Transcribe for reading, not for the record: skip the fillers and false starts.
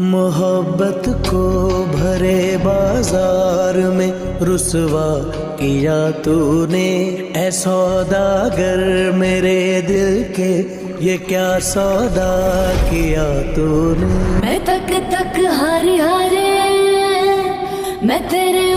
मोहब्बत को भरे बाजार में रुसवा किया तूने, ऐ सौदागर मेरे दिल के ये क्या सौदा किया तूने। मैं तक हारे हारे मैं तेरे